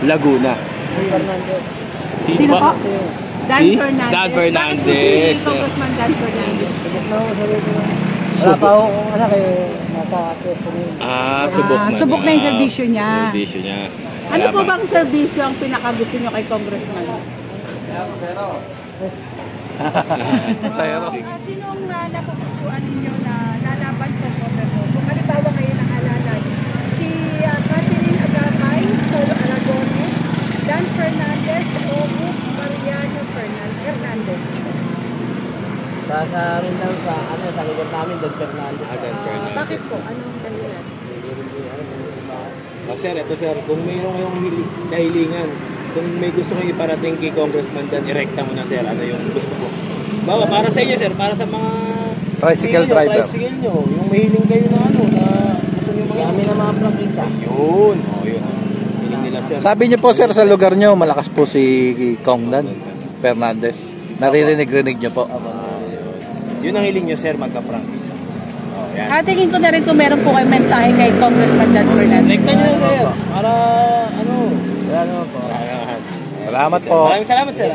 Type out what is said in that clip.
Laguna. Sino po? Dan Si Fernandez. Dan Fernandez. Si Congressman Dan Fernandez. Subok. Subok na. Subok na yung serbisyo niya. Serbisyo niya. Ano po bang serbisyo ang pinakagusto nyo kay Congressman? Sino ang napupusuan ninyo na lalaban po po? Kung halimbawa ngayon ang halalan, si Catherine Agapay, Solo Aragones, Dan Fernandez o Ruth Mariano Fernandez? Sa amin lang sa lugar namin, Dan Fernandez. Dan Fernandez. Bakit po? Anong dahilan? Sir, ito sir, kung mayroon kayong kahilingan, kung may gusto kayong iparating kay Congressman Dan, irekta mo na sir, ano yung gusto ko. Bawa, para sa inyo sir, para sa mga Tricycle driver. Tricycle nyo, yung mahiling kayo na ano, na gusto nyo mga... Kami na mga probinsya. Yun, yun. Hiling nila sir. Sabi niyo po sir, sa lugar niyo, malakas po si Kong Dan Fernandez. Naririnig-rinig niyo po. Yun ang hiling nyo sir, magka-practice. Tingin ko na rin kung meron po kayo mensahe kay Congressman Dan Fernandez. Rekta nyo na sir, para ano... Wala naman po. Salamat po. Maraming salamat sir.